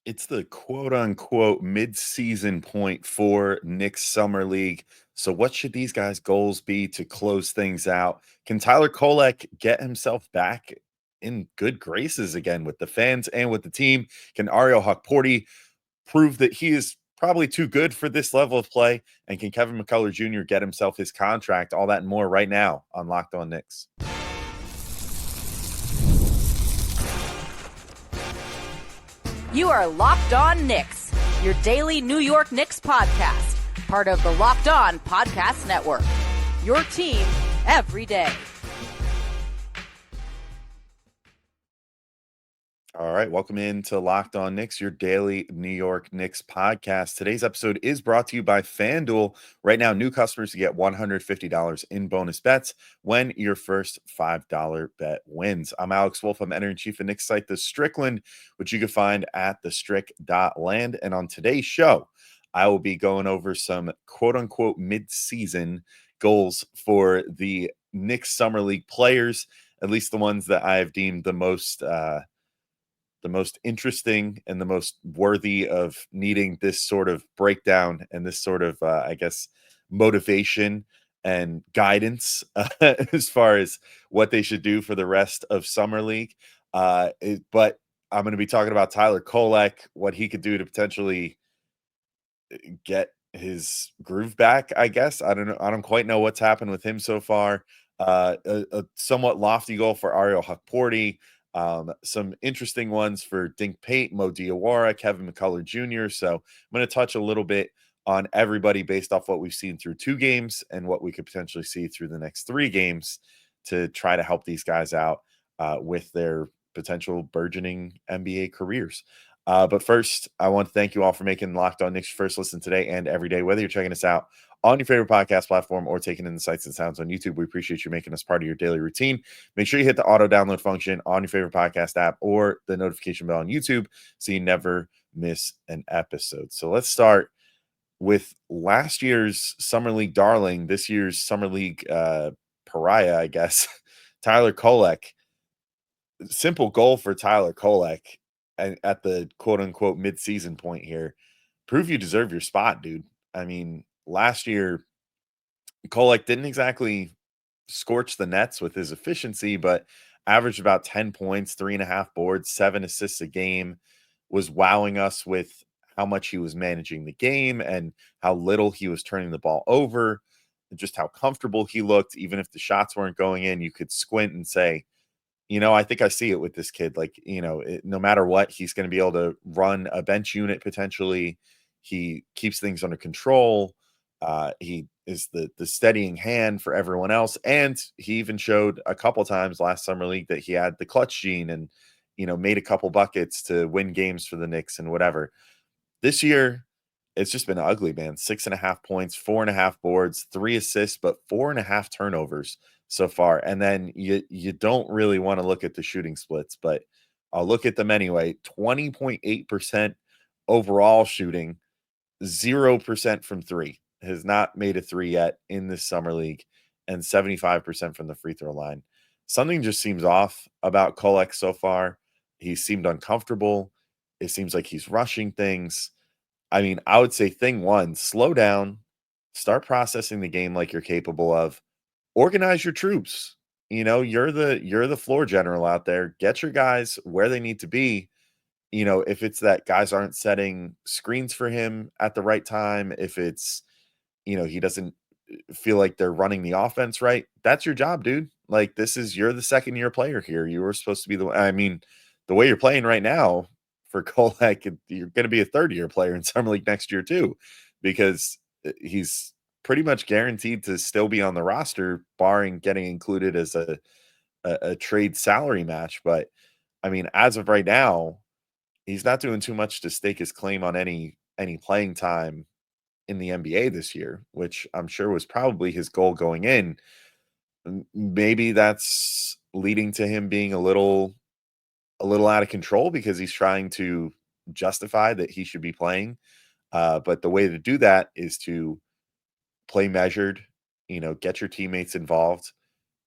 It's the quote unquote mid-season point for Knicks Summer League. So, what should these guys' goals be to close things out? Can Tyler Kolek get himself back in good graces again with the fans and with the team? Can Ariel Hukporti prove that he is probably too good for this level of play? And can Kevin McCullar Jr. get himself his contract? All that and more right now on Locked On Knicks. You are Locked On Knicks, your daily New York Knicks podcast, part of the Locked On Podcast Network. Your team every day. All right, welcome into Locked On Knicks, your daily New York Knicks podcast. Today's episode is brought to you by FanDuel. Right now, new customers get $150 in bonus bets when your first $5 bet wins. I'm Alex Wolf. I'm editor-in-chief of Knicks site, The Strickland, which you can find at thestrick.land. And on today's show, I will be going over some quote-unquote mid-season goals for the Knicks Summer League players, at least the ones that I have deemed the most interesting and the most worthy of needing this sort of breakdown and this sort of, motivation and guidance as far as what they should do for the rest of Summer League. But I'm going to be talking about Tyler Kolek, what he could do to potentially get his groove back, I guess. I don't know. I don't quite know what's happened with him so far. A somewhat lofty goal for Ariel Hukporti. Some interesting ones for Dink, Pate, Diawara, Kevin McCullar Jr. So I'm going to touch a little bit on everybody based off what we've seen through 2 games and what we could potentially see through the next 3 games to try to help these guys out with their potential burgeoning NBA careers. But first, I want to thank you all for making Locked On Knicks your first listen today and every day, whether you're checking us out on your favorite podcast platform or taking in the sights and sounds on YouTube. We appreciate you making us part of your daily routine. Make sure you hit the auto download function on your favorite podcast app or the notification bell on YouTube so you never miss an episode. So let's start with last year's Summer League darling, this year's Summer League pariah, I guess, Tyler Kolek. Simple goal for Tyler Kolek at the quote unquote mid-season point here. Prove you deserve your spot, dude. I mean, last year, Kolek didn't exactly scorch the Nets with his efficiency, but averaged about 10 points, 3.5 boards, 7 assists a game, was wowing us with how much he was managing the game and how little he was turning the ball over, and just how comfortable he looked. Even if the shots weren't going in, you could squint and say, I think I see it with this kid. Like, no matter what, he's going to be able to run a bench unit potentially. He keeps things under control. He is the steadying hand for everyone else. And he even showed a couple times last summer league that he had the clutch gene and, made a couple buckets to win games for the Knicks and whatever. This year, it's just been ugly, man. 6.5 points, 4.5 boards, 3 assists, but 4.5 turnovers so far. And then you don't really want to look at the shooting splits, but I'll look at them anyway. 20.8% overall shooting, 0% from 3. Has not made a 3 yet in this summer league, and 75% from the free throw line. Something just seems off about Kolek so far. He seemed uncomfortable. It seems like he's rushing things. I mean, I would say thing one, slow down, start processing the game like you're capable of. Organize your troops. You're the floor general out there. Get your guys where they need to be. If it's that guys aren't setting screens for him at the right time, if it's, he doesn't feel like they're running the offense right, that's your job, dude. Like, you're the second year player here. You were supposed to be I mean, the way you're playing right now for Kolek, you're going to be a third year player in Summer League next year too, because he's pretty much guaranteed to still be on the roster, barring getting included as a trade salary match. But I mean, as of right now, he's not doing too much to stake his claim on any playing time in the NBA this year, which I'm sure was probably his goal going in. Maybe that's leading to him being a little out of control because he's trying to justify that he should be playing. But the way to do that is to play measured, get your teammates involved,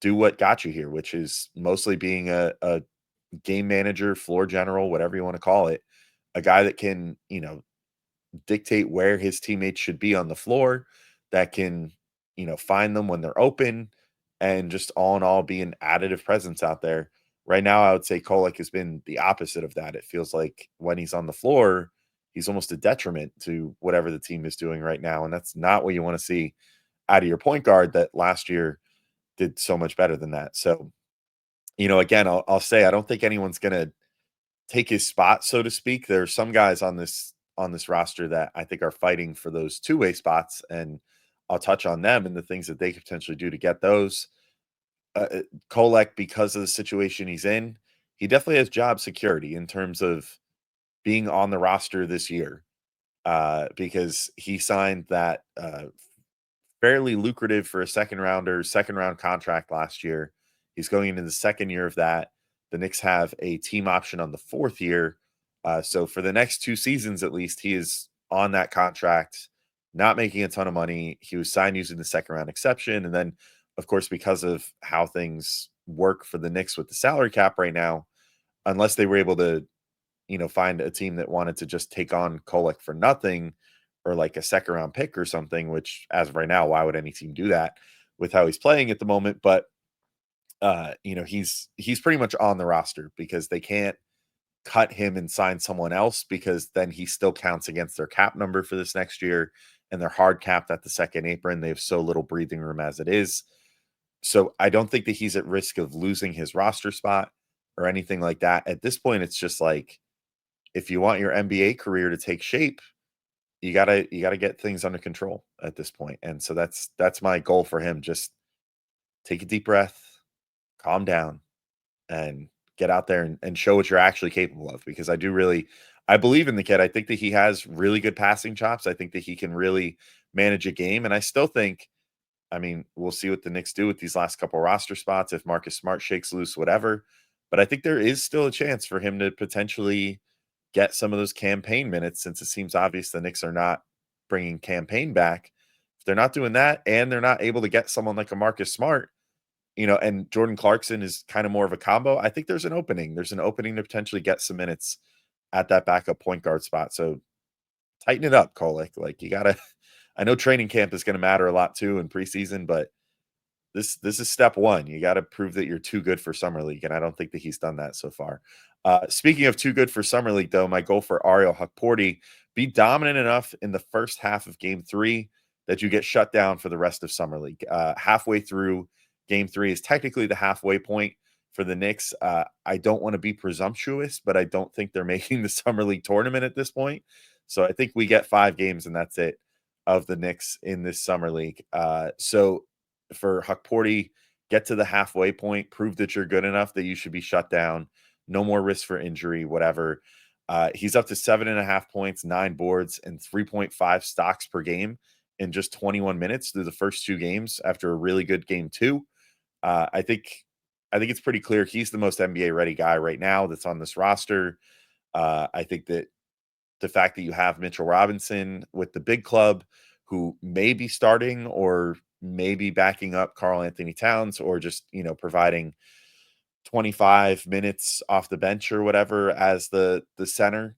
do what got you here, which is mostly being a game manager, floor general, whatever you want to call it, a guy that can, dictate where his teammates should be on the floor, that can, find them when they're open, and just all in all be an additive presence out there. Right now, I would say Kolek has been the opposite of that. It feels like when he's on the floor, he's almost a detriment to whatever the team is doing right now. And that's not what you want to see out of your point guard that last year did so much better than that. So, again, I'll say I don't think anyone's going to take his spot, so to speak. There are some guys on this roster that I think are fighting for those two-way spots, and I'll touch on them and the things that they could potentially do to get those. Kolek, because of the situation he's in, he definitely has job security in terms of being on the roster this year, because he signed that fairly lucrative for a second round contract last year. He's going into the second year of that. The Knicks have a team option on the fourth year. So for the next 2 seasons, at least, he is on that contract, not making a ton of money. He was signed using the second round exception. And then, of course, because of how things work for the Knicks with the salary cap right now, unless they were able to, find a team that wanted to just take on Kolek for nothing, or like a second round pick or something, which as of right now, why would any team do that with how he's playing at the moment? But he's pretty much on the roster because they can't cut him and sign someone else, because then he still counts against their cap number for this next year, and they're hard capped at the second apron. They have so little breathing room as it is. So I don't think that he's at risk of losing his roster spot or anything like that. At this point, it's just like, if you want your NBA career to take shape, you gotta get things under control at this point. And so that's my goal for him. Just take a deep breath, calm down, and get out there and show what you're actually capable of. Because I believe in the kid. I think that he has really good passing chops. I think that he can really manage a game. And I still think, I mean, we'll see what the Knicks do with these last couple roster spots, if Marcus Smart shakes loose, whatever. But I think there is still a chance for him to potentially get some of those campaign minutes, since it seems obvious the Knicks are not bringing campaign back. If they're not doing that, and they're not able to get someone like a Marcus Smart, and Jordan Clarkson is kind of more of a combo, I think there's an opening. There's an opening to potentially get some minutes at that backup point guard spot. So tighten it up, Kolek. Like, you gotta. I know training camp is going to matter a lot too in preseason, but this is step one. You got to prove that you're too good for summer league, and I don't think that he's done that so far. Speaking of too good for summer league, though, my goal for Ariel Hukporti: be dominant enough in the first half of Game 3 that you get shut down for the rest of summer league. Halfway through Game 3 is technically the halfway point for the Knicks. I don't want to be presumptuous, but I don't think they're making the summer league tournament at this point. So I think we get 5 games and that's it of the Knicks in this summer league. So for Hukporti, get to the halfway point, prove that you're good enough that you should be shut down. No more risk for injury, whatever. He's up to 7.5 points, 9 boards, and 3.5 stocks per game in just 21 minutes through the first 2 games after a really good game 2. I think it's pretty clear he's the most NBA ready guy right now that's on this roster. I think that the fact that you have Mitchell Robinson with the big club, who may be starting or maybe backing up Karl Anthony Towns, or just, providing 25 minutes off the bench or whatever as the center.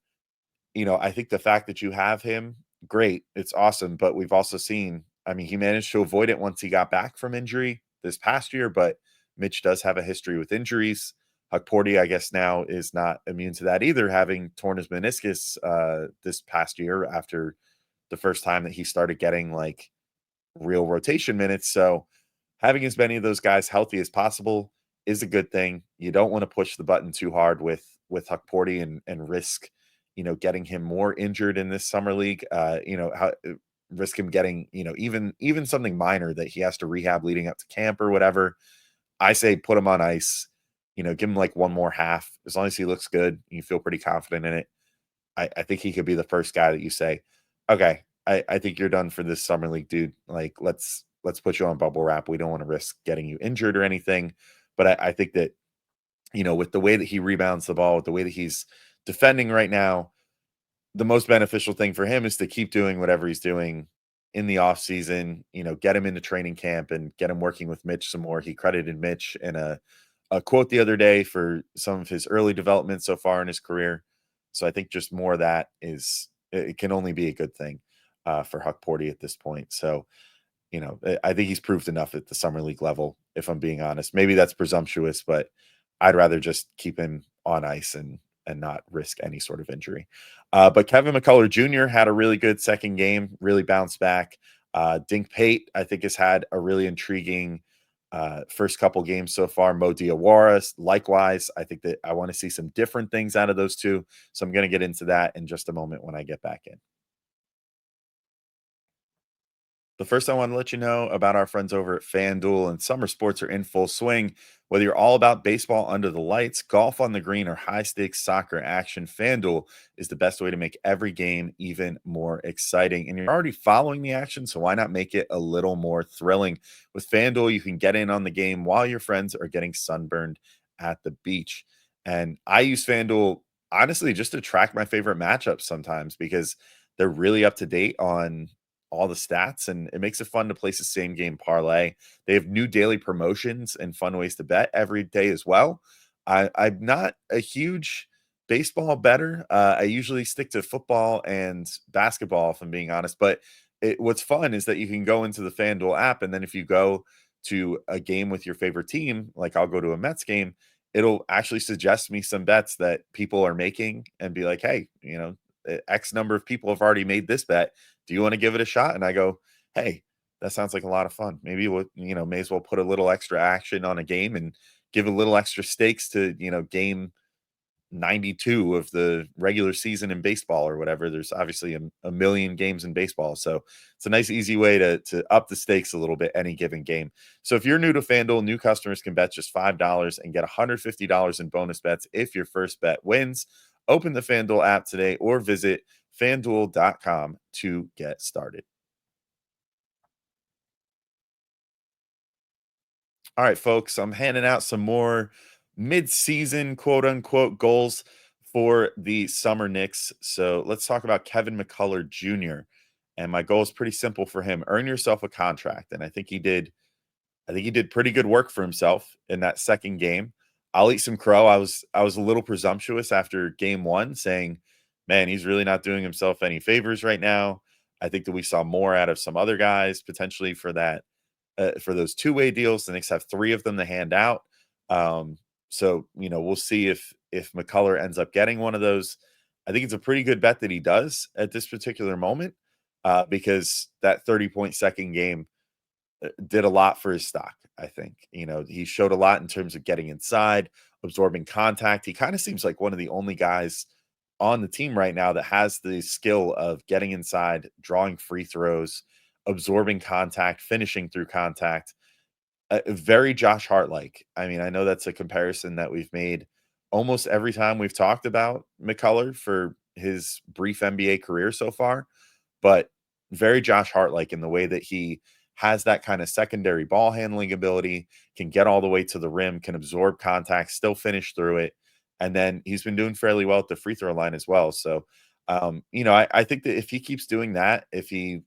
I think the fact that you have him, great. It's awesome. But we've also seen, I mean, he managed to avoid it once he got back from injury this past year, but Mitch does have a history with injuries. Hukporti, I guess, now is not immune to that either, having torn his meniscus this past year after the first time that he started getting like real rotation minutes. So having as many of those guys healthy as possible is a good thing. You don't want to push the button too hard with Hukporti and risk, getting him more injured in this summer league. Risk him getting, even something minor that he has to rehab leading up to camp or whatever. I say put him on ice, give him like one more half. As long as he looks good, you feel pretty confident in it. I think he could be the first guy that you say, okay, I think you're done for this summer league, dude. Like, let's put you on bubble wrap. We don't want to risk getting you injured or anything. But I think that, with the way that he rebounds the ball, with the way that he's defending right now, the most beneficial thing for him is to keep doing whatever he's doing in the off season, get him into training camp and get him working with Mitch some more. He credited Mitch in a quote the other day for some of his early development so far in his career. So I think just more of that is it can only be a good thing for Hukporti at this point. So I think he's proved enough at the summer league level. If I'm being honest, maybe that's presumptuous, but I'd rather just keep him on ice and not risk any sort of injury. But Kevin McCullar Jr. had a really good second game, really bounced back. Dink Pate, I think, has had a really intriguing first couple games so far. Diawara, likewise. I think that I want to see some different things out of those two. So I'm going to get into that in just a moment when I get back in. The first, I want to let you know about our friends over at FanDuel, and summer sports are in full swing. Whether you're all about baseball under the lights, golf on the green, or high stakes soccer action, FanDuel is the best way to make every game even more exciting. And you're already following the action, so why not make it a little more thrilling? With FanDuel, you can get in on the game while your friends are getting sunburned at the beach. And I use FanDuel honestly just to track my favorite matchups sometimes because they're really up to date on all the stats, and it makes it fun to place the same game parlay. They have new daily promotions and fun ways to bet every day as well. I'm not a huge baseball better. I usually stick to football and basketball, if I'm being honest. But what's fun is that you can go into the FanDuel app, and then if you go to a game with your favorite team, like I'll go to a Mets game, it'll actually suggest me some bets that people are making and be like, hey, X number of people have already made this bet. Do you want to give it a shot? And I go, hey, that sounds like a lot of fun. Maybe we'll, may as well put a little extra action on a game and give a little extra stakes to, game 92 of the regular season in baseball or whatever. There's obviously a million games in baseball. So it's a nice, easy way to up the stakes a little bit any given game. So if you're new to FanDuel, new customers can bet just $5 and get $150 in bonus bets if your first bet wins. Open the FanDuel app today or visit fanduel.com to get started. All right, folks, I'm handing out some more mid-season quote unquote goals for the Summer Knicks. So let's talk about Kevin McCullar Jr. And my goal is pretty simple for him. Earn yourself a contract. And I think he did pretty good work for himself in that second game. I'll eat some crow. I was a little presumptuous after game one, saying, man, he's really not doing himself any favors right now. I think that we saw more out of some other guys potentially for those two-way deals. The Knicks have three of them to hand out. So we'll see if McCullar ends up getting one of those. I think it's a pretty good bet that he does at this particular moment because that 30-point second game did a lot for his stock. I think, he showed a lot in terms of getting inside, absorbing contact. He kind of seems like one of the only guys on the team right now that has the skill of getting inside, drawing free throws, absorbing contact, finishing through contact. Very Josh Hart-like. I mean, I know that's a comparison that we've made almost every time we've talked about McCullar for his brief NBA career so far, but very Josh Hart-like in the way that he has that kind of secondary ball handling ability, can get all the way to the rim, can absorb contact, still finish through it. And then he's been doing fairly well at the free throw line as well. So, I think that if he keeps doing that, if he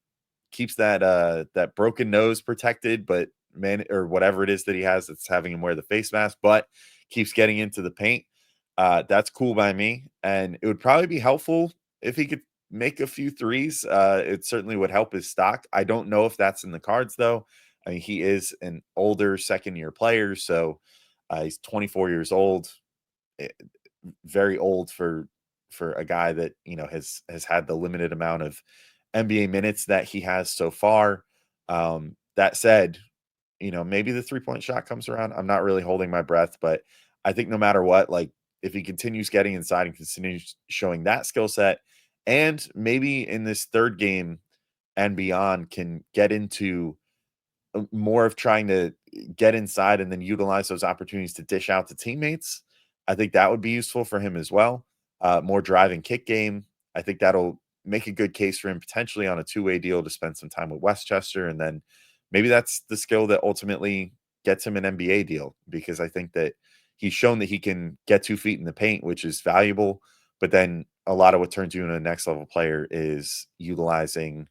keeps that broken nose protected, but man, or whatever it is that he has that's having him wear the face mask, but keeps getting into the paint, that's cool by me. And it would probably be helpful if he could make a few threes. It certainly would help his stock. I don't know if that's in the cards though. I mean, he is an older second year player, so he's 24 years old, eh, very old for a guy that has had the limited amount of NBA minutes that he has so far. That said, maybe the 3-point shot comes around. I'm not really holding my breath, but I think no matter what, like if he continues getting inside and continues showing that skill set, and maybe in this third game and beyond can get into more of trying to get inside and then utilize those opportunities to dish out to teammates. I think that would be useful for him as well. More drive and kick game. I think that'll make a good case for him potentially on a two-way deal to spend some time with Westchester. And then maybe that's the skill that ultimately gets him an NBA deal, because I think that he's shown that he can get 2 feet in the paint, which is valuable. But then a lot of what turns you into a next level player is utilizing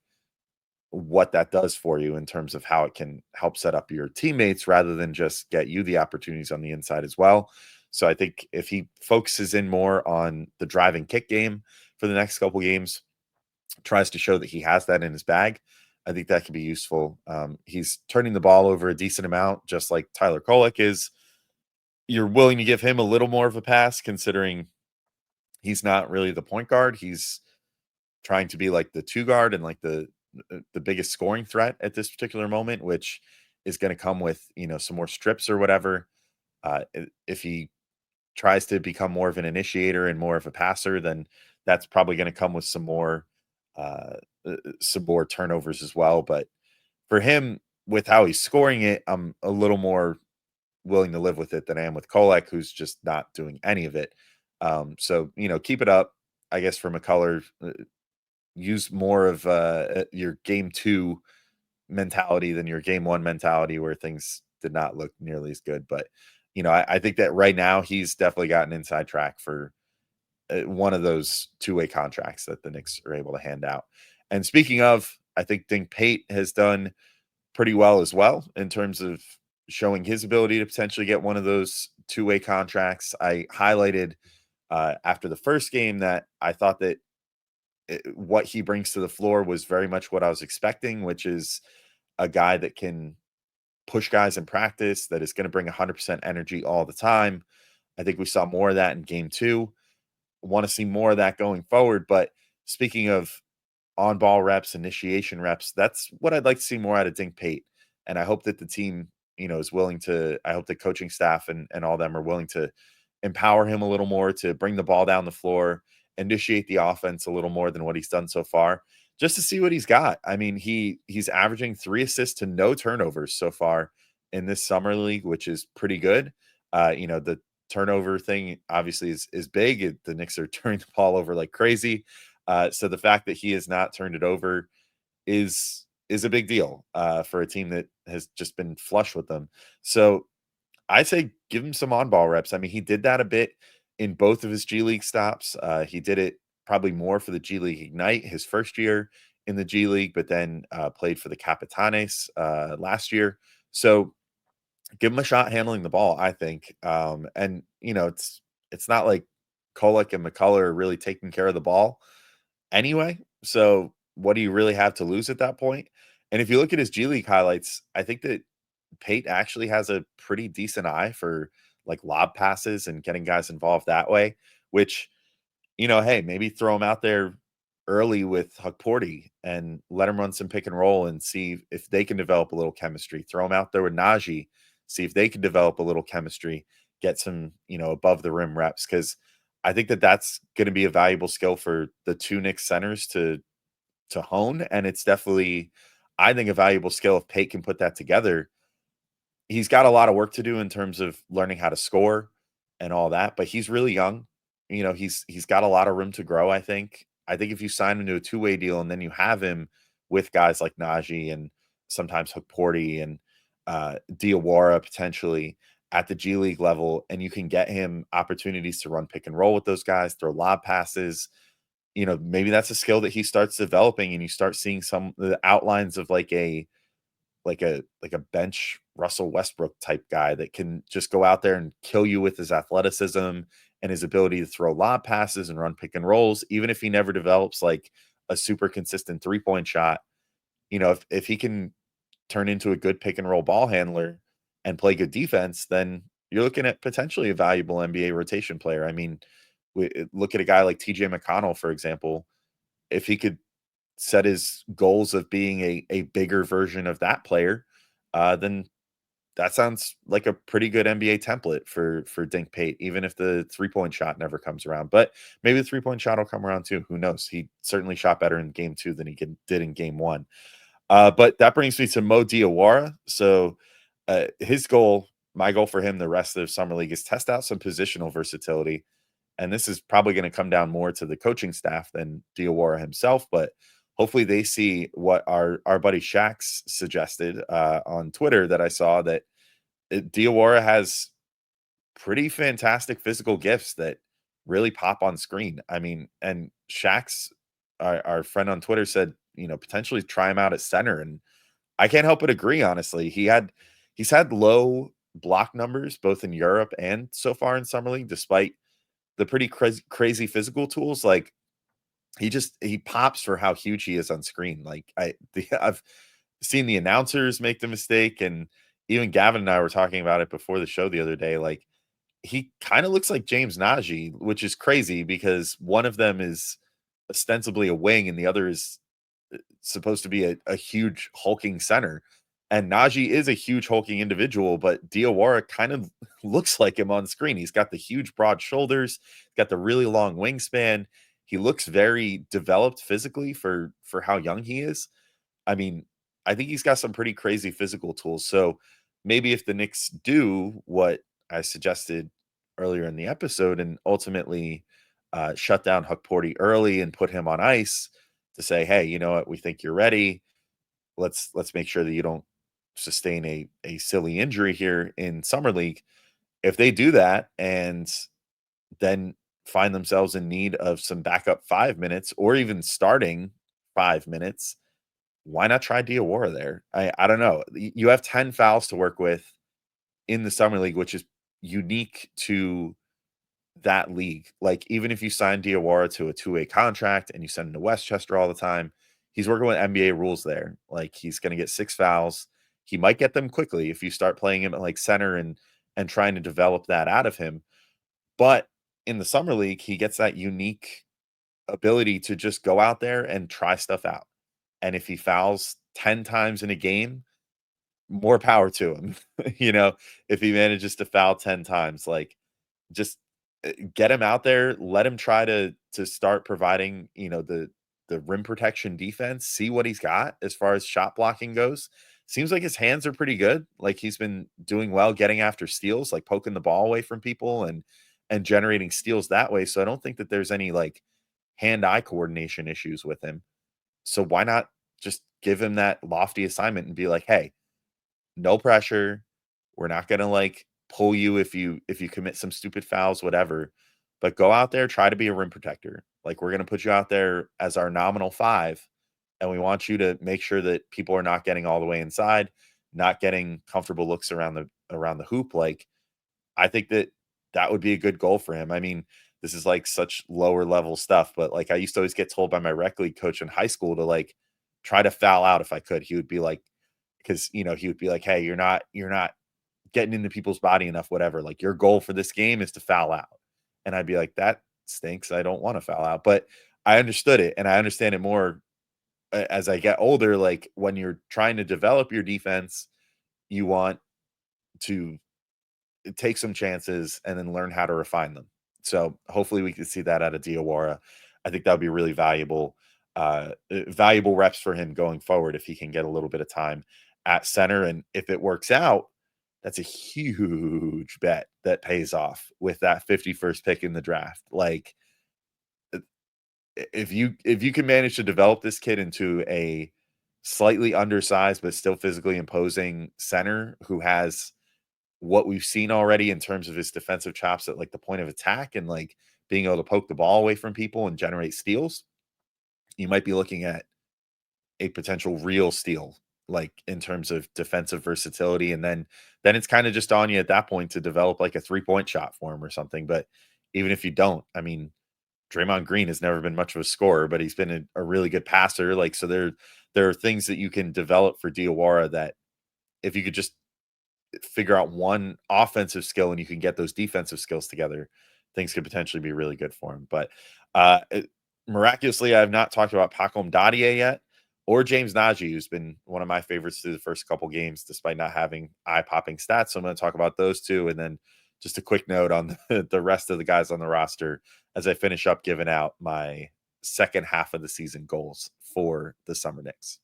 what that does for you in terms of how it can help set up your teammates rather than just get you the opportunities on the inside as well. So I think if he focuses in more on the drive and kick game for the next couple games, tries to show that he has that in his bag, I think that could be useful. He's turning the ball over a decent amount, just like Tyler Kolek is. You're willing to give him a little more of a pass, considering he's not really the point guard. He's trying to be like the two guard and like the biggest scoring threat at this particular moment, which is going to come with some more strips or whatever. If he tries to become more of an initiator and more of a passer, then that's probably going to come with uh, some more turnovers as well. But for him, with how he's scoring it, I'm a little more willing to live with it than I am with Kolek, who's just not doing any of it. So keep it up. I guess for McCullar, use more of your game 2 mentality than your game 1 mentality, where things did not look nearly as good. But I think that right now he's definitely got an inside track for one of those two-way contracts that the Knicks are able to hand out. And speaking of, I think Dink Pate has done pretty well as well in terms of showing his ability to potentially get one of those two-way contracts. I highlighted after the first game that I thought that what he brings to the floor was very much what I was expecting, which is a guy that can push guys in practice, that is going to bring 100% energy all the time. I think we saw more of that in game 2. Want to see more of that going forward. But speaking of on ball reps, initiation reps, that's what I'd like to see more out of Dink Pate. And I hope that the team, is willing to, I hope the coaching staff and all them are willing to empower him a little more, to bring the ball down the floor, initiate the offense a little more than what he's done so far, just to see what he's got. I mean, he's averaging 3 assists to no turnovers so far in this summer league, which is pretty good. The turnover thing obviously is big. The Knicks are turning the ball over like crazy. So the fact that he has not turned it over is a big deal for a team that has just been flush with them. So I say give him some on ball reps. I mean, he did that a bit in both of his G League stops. He did it probably more for the G League Ignite his first year in the G League, but then played for the Capitanes last year. So give him a shot handling the ball, I think. And it's not like Kolek and McCullar are really taking care of the ball anyway. So what do you really have to lose at that point? And if you look at his G League highlights, I think that Pate actually has a pretty decent eye for like lob passes and getting guys involved that way, which, hey, maybe throw him out there early with Hukporti and let him run some pick and roll and see if they can develop a little chemistry. Throw him out there with Nnaji, see if they can develop a little chemistry, get some, above the rim reps. Cause I think that that's going to be a valuable skill for the two Knicks centers to hone. And it's definitely, I think, a valuable skill if Pate can put that together. He's got a lot of work to do in terms of learning how to score and all that, but he's really young. He's got a lot of room to grow, I think. I think if you sign him to a two-way deal and then you have him with guys like Nnaji and sometimes Hukporti and Diawara potentially at the G League level, and you can get him opportunities to run pick and roll with those guys, throw lob passes, maybe that's a skill that he starts developing and you start seeing some of the outlines of like a bench Russell Westbrook type guy that can just go out there and kill you with his athleticism and his ability to throw lob passes and run pick and rolls, even if he never develops like a super consistent 3-point shot. If he can turn into a good pick and roll ball handler and play good defense, then you're looking at potentially a valuable NBA rotation player. I mean, look at a guy like TJ McConnell, for example. If he could set his goals of being a bigger version of that player, then that sounds like a pretty good NBA template for Dink Pate, even if the 3-point shot never comes around. But maybe the 3-point shot will come around too. Who knows? He certainly shot better in game 2 than he did in game 1. But that brings me to Mo Diawara. So his goal, my goal for him the rest of the summer league is test out some positional versatility. And this is probably going to come down more to the coaching staff than Diawara himself, but hopefully they see what our buddy Shax suggested on Twitter, that I saw that Diawara has pretty fantastic physical gifts that really pop on screen. I mean, and Shax, our friend on Twitter, said, potentially try him out at center. And I can't help but agree, honestly. He's had low block numbers, both in Europe and so far in Summer League, despite the pretty crazy physical tools. Like, he pops for how huge he is on screen. Like, I've seen the announcers make the mistake, and even Gavin and I were talking about it before the show the other day. Like, he kind of looks like James Nnaji, which is crazy because one of them is ostensibly a wing and the other is supposed to be a huge hulking center. And Nnaji is a huge hulking individual, but Diawara kind of looks like him on screen. He's got the huge broad shoulders, got the really long wingspan. He looks very developed physically for how young he is. I mean, I think he's got some pretty crazy physical tools. So maybe if the Knicks do what I suggested earlier in the episode and ultimately shut down Hukporti early and put him on ice to say, hey, you know what, we think you're ready. Let's make sure that you don't sustain a silly injury here in Summer League. If they do that and then find themselves in need of some backup 5 minutes or even starting 5 minutes, why not try Diawara there? I don't know. You have 10 fouls to work with in the Summer League, which is unique to that league. Like, even if you sign Diawara to a two-way contract and you send him to Westchester all the time, he's working with NBA rules there. Like, he's going to get 6 fouls. He might get them quickly if you start playing him at like center and trying to develop that out of him. But in the Summer League, he gets that unique ability to just go out there and try stuff out. And if he fouls 10 times in a game, more power to him. If he manages to foul 10 times, like, just get him out there, let him try to start providing, the rim protection defense, see what he's got as far as shot blocking goes. Seems like his hands are pretty good. Like, he's been doing well getting after steals, like poking the ball away from people and generating steals that way. So I don't think that there's any like hand-eye coordination issues with him. So why not just give him that lofty assignment and be like, hey, no pressure. We're not going to like pull you if you commit some stupid fouls, whatever, but go out there, try to be a rim protector. Like, we're going to put you out there as our nominal 5, and we want you to make sure that people are not getting all the way inside, not getting comfortable looks around the hoop. Like, I think that would be a good goal for him. I mean, this is like such lower level stuff, but like, I used to always get told by my rec league coach in high school to like try to foul out if I could. He would be like, because he would be like, hey, you're not getting into people's body enough, whatever. Like, your goal for this game is to foul out. And I'd be like, that stinks. I don't want to foul out. But I understood it, and I understand it more as I get older. Like, when you're trying to develop your defense, you want to take some chances and then learn how to refine them. So hopefully we can see that out of Diawara. I think that would be really valuable reps for him going forward if he can get a little bit of time at center. And if it works out, that's a huge bet that pays off with that 51st pick in the draft. Like, if you can manage to develop this kid into a slightly undersized but still physically imposing center who has what we've seen already in terms of his defensive chops at like the point of attack and like being able to poke the ball away from people and generate steals, you might be looking at a potential real steal, like in terms of defensive versatility. And then it's kind of just on you at that point to develop like a 3-point shot for him or something. But even if you don't, I mean, Draymond Green has never been much of a scorer, but he's been a really good passer. Like, so there are things that you can develop for Diawara that if you could just figure out one offensive skill and you can get those defensive skills together, things could potentially be really good for him. But miraculously, I have not talked about Pacom Dadier yet, or James Nnaji, who's been one of my favorites through the first couple games, despite not having eye-popping stats. So I'm going to talk about those two, and then just a quick note on the rest of the guys on the roster as I finish up giving out my second half of the season goals for the Summer Knicks.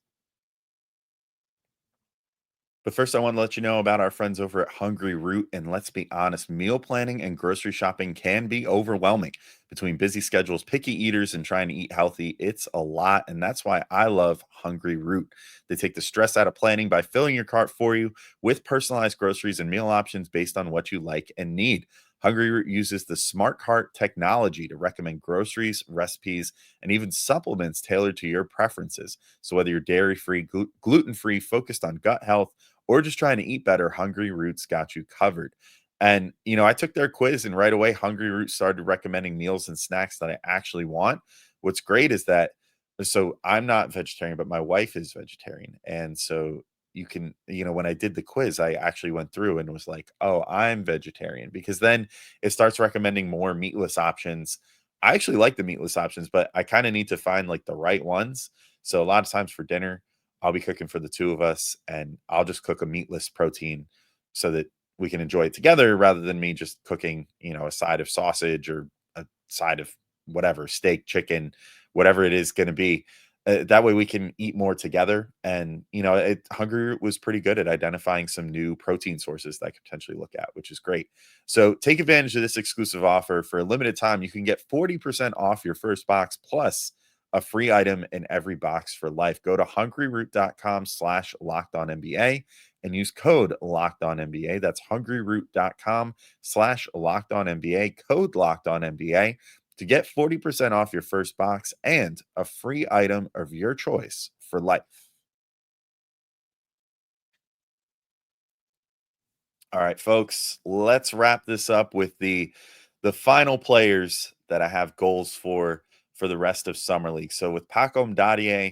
But first, I want to let you know about our friends over at Hungryroot. And let's be honest, meal planning and grocery shopping can be overwhelming. Between busy schedules, picky eaters, and trying to eat healthy, it's a lot. And that's why I love Hungryroot. They take the stress out of planning by filling your cart for you with personalized groceries and meal options based on what you like and need. Hungryroot uses the smart cart technology to recommend groceries, recipes, and even supplements tailored to your preferences. So whether you're dairy-free, gluten-free, focused on gut health, or just trying to eat better, Hungryroot's got you covered. And, I took their quiz and right away, Hungryroot started recommending meals and snacks that I actually want. What's great is that, so I'm not vegetarian, but my wife is vegetarian. And so you can, when I did the quiz, I actually went through and was like, oh, I'm vegetarian, because then it starts recommending more meatless options. I actually like the meatless options, but I kind of need to find like the right ones. So a lot of times for dinner, I'll be cooking for the two of us and I'll just cook a meatless protein so that we can enjoy it together rather than me just cooking, a side of sausage or a side of whatever, steak, chicken, whatever it is going to be. That way we can eat more together. And, Hungry was pretty good at identifying some new protein sources that I could potentially look at, which is great. So take advantage of this exclusive offer. For a limited time, you can get 40% off your first box plus a free item in every box for life. Go to hungryroot.com/lockedonnba and use code LOCKEDONNBA. That's hungryroot.com/LOCKEDONNBA, code LOCKEDONNBA to get 40% off your first box and a free item of your choice for life. All right, folks, let's wrap this up with the final players that I have goals for the rest of summer league. So with Paco Dier,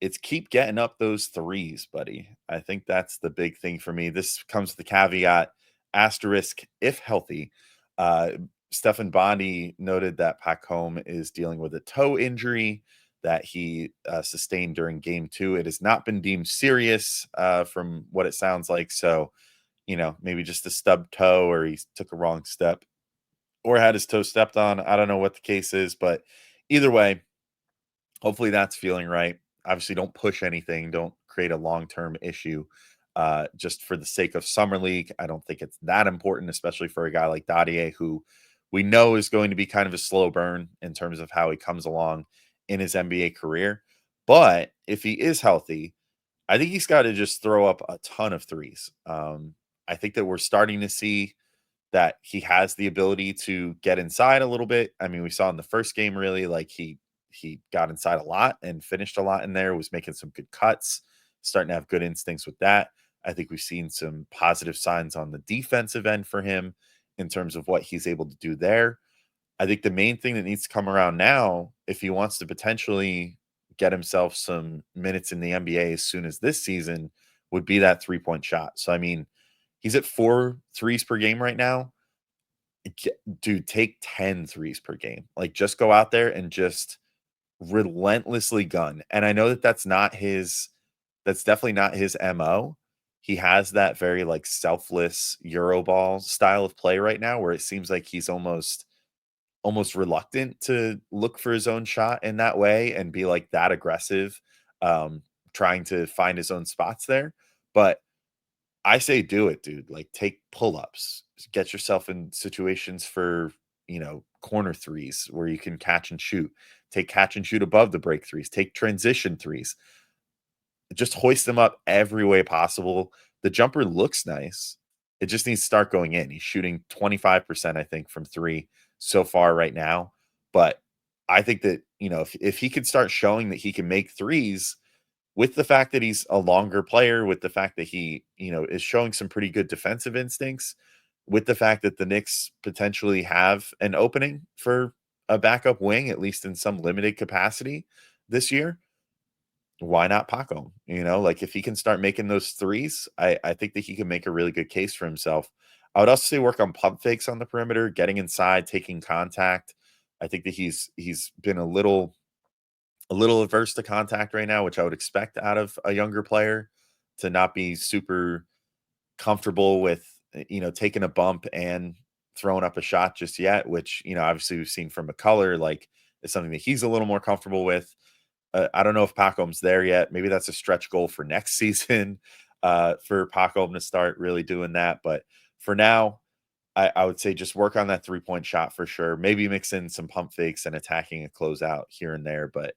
it's keep getting up those threes, buddy. I think that's the big thing for me. This comes with the caveat, asterisk, if healthy. Uh, Stefan Bondi noted that Pacome is dealing with a toe injury that he sustained during game 2. It has not been deemed serious from what it sounds like. So, maybe just a stub toe or he took a wrong step or had his toe stepped on. I don't know what the case is, but either way, hopefully that's feeling right. Obviously, don't push anything. Don't create a long-term issue just for the sake of summer league. I don't think it's that important, especially for a guy like Dadier, who we know is going to be kind of a slow burn in terms of how he comes along in his NBA career. But if he is healthy, I think he's got to just throw up a ton of threes. I think that we're starting to see that he has the ability to get inside a little bit. I mean, we saw in the first game really like he got inside a lot and finished a lot in there, was making some good cuts, starting to have good instincts with that. I think we've seen some positive signs on the defensive end for him in terms of what he's able to do there. I think the main thing that needs to come around now, if he wants to potentially get himself some minutes in the NBA as soon as this season, would be that 3-point shot. So, I mean, he's at 4 threes per game right now. Dude, take 10 threes per game. Like, just go out there and just relentlessly gun. And I know that that's definitely not his MO. He has that very like selfless Euroball style of play right now where it seems like he's almost reluctant to look for his own shot in that way and be like that aggressive, trying to find his own spots there. But I say do it, dude. Like take pull-ups, get yourself in situations for, corner threes where you can catch and shoot. Take catch and shoot above the break threes. Take transition threes. Just hoist them up every way possible. The jumper looks nice. It just needs to start going in. He's shooting 25%, I think, from 3 so far right now. But I think that, if he could start showing that he can make threes, with the fact that he's a longer player, with the fact that he, is showing some pretty good defensive instincts, with the fact that the Knicks potentially have an opening for a backup wing, at least in some limited capacity this year, why not Paco? Like if he can start making those threes, I think that he can make a really good case for himself. I would also say work on pump fakes on the perimeter, getting inside, taking contact. I think that he's been a little averse to contact right now, which I would expect out of a younger player to not be super comfortable with, taking a bump and throwing up a shot just yet, which, obviously we've seen from McCullar, like is something that he's a little more comfortable with. I don't know if Pacome's there yet. Maybe that's a stretch goal for next season for Pacome to start really doing that. But for now, I would say just work on that 3-point shot for sure. Maybe mix in some pump fakes and attacking a closeout here and there. But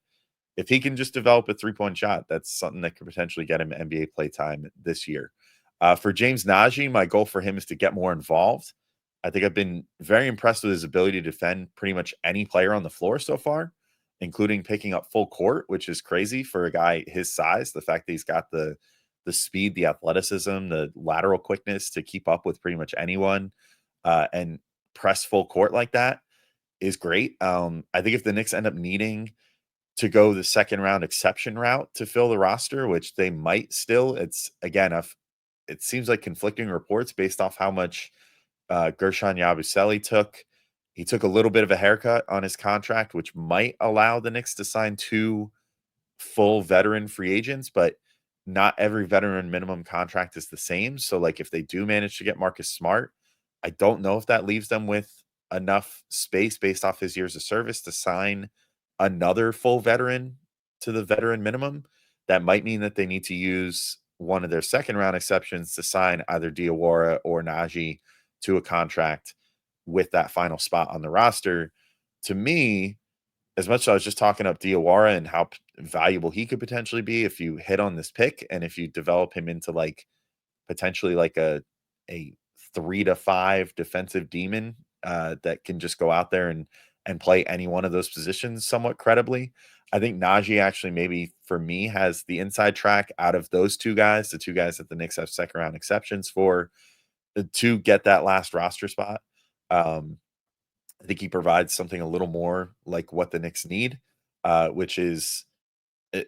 if he can just develop a 3-point shot, that's something that could potentially get him NBA play time this year. For James Nnaji, my goal for him is to get more involved. I think I've been very impressed with his ability to defend pretty much any player on the floor so far, including picking up full court, which is crazy for a guy his size. The fact that he's got the the speed, the athleticism, the lateral quickness to keep up with pretty much anyone and press full court like that is great. I think if the Knicks end up needing to go the second round exception route to fill the roster, which they might still, it's again, it seems like conflicting reports based off how much Gershon Yabusele took. He took a little bit of a haircut on his contract, which might allow the Knicks to sign 2 full veteran free agents, but not every veteran minimum contract is the same. So, like, if they do manage to get Marcus Smart, I don't know if that leaves them with enough space based off his years of service to sign another full veteran to the veteran minimum. That might mean that they need to use one of their second round exceptions to sign either Diawara or Nnaji to a contract with that final spot on the roster. To me, as much as I was just talking up Diawara and how valuable he could potentially be if you hit on this pick and if you develop him into like potentially like a 3 to 5 defensive demon that can just go out there and play any one of those positions somewhat credibly. I think Nnaji actually maybe for me has the inside track out of those two guys, the two guys that the Knicks have second round exceptions for, to get that last roster spot. I think he provides something a little more like what the Knicks need, which is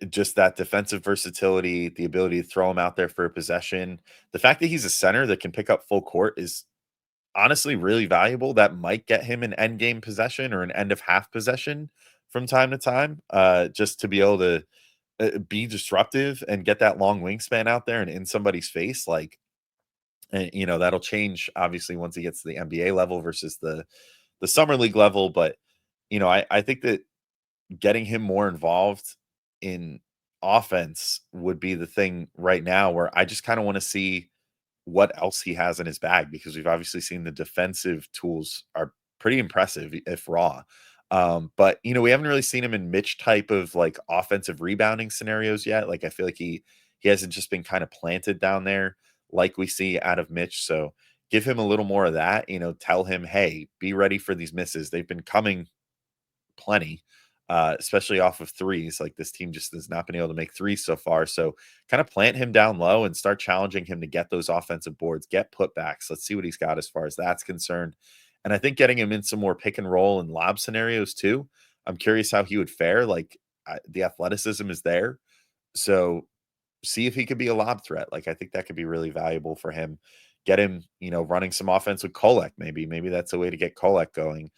just that defensive versatility, the ability to throw him out there for a possession. The fact that he's a center that can pick up full court is honestly really valuable. That might get him an end game possession or an end of half possession from time to time, just to be able to be disruptive and get that long wingspan out there and in somebody's face. Like, and that'll change obviously once he gets to the NBA level versus the summer league level. But I think that getting him more involved in offense would be the thing right now, where I just kind of want to see what else he has in his bag, because we've obviously seen the defensive tools are pretty impressive if raw. But we haven't really seen him in Mitch type of like offensive rebounding scenarios yet. Like, I feel like he hasn't just been kind of planted down there like we see out of Mitch. So give him a little more of that, tell him, hey, be ready for these misses. They've been coming plenty, especially off of threes. Like, this team just has not been able to make threes so far. So kind of plant him down low and start challenging him to get those offensive boards, get putbacks. Let's see what he's got as far as that's concerned. And I think getting him in some more pick and roll and lob scenarios too. I'm curious how he would fare. Like, the athleticism is there. So see if he could be a lob threat. Like, I think that could be really valuable for him. Get him, running some offense with Kolek. Maybe that's a way to get Kolek going.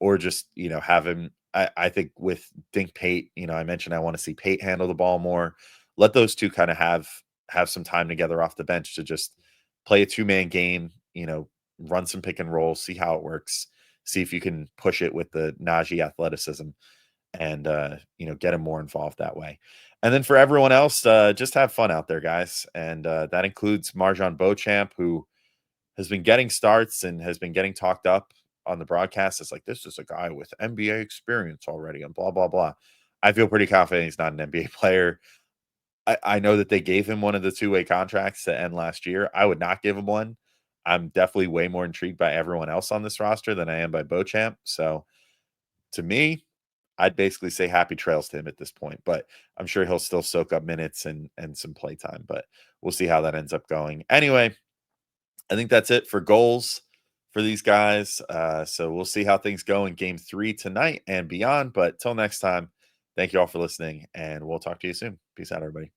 Or just, have him. I think with Dink Pate, I mentioned I want to see Pate handle the ball more. Let those two kind of have some time together off the bench to just play a 2-man game, run some pick and roll, see how it works, see if you can push it with the Nnaji athleticism and get him more involved that way. And then for everyone else, just have fun out there, guys. And that includes Marjon Beauchamp, who has been getting starts and has been getting talked up on the broadcast. It's like, this is a guy with NBA experience already and blah, blah, blah. I feel pretty confident he's not an NBA player. I know that they gave him one of the 2-way contracts to end last year. I would not give him one. I'm definitely way more intrigued by everyone else on this roster than I am by Beauchamp. So to me, I'd basically say happy trails to him at this point, but I'm sure he'll still soak up minutes and some play time, but we'll see how that ends up going. Anyway, I think that's it for goals for these guys. So we'll see how things go in game 3 tonight and beyond. But till next time, thank you all for listening, and we'll talk to you soon. Peace out, everybody.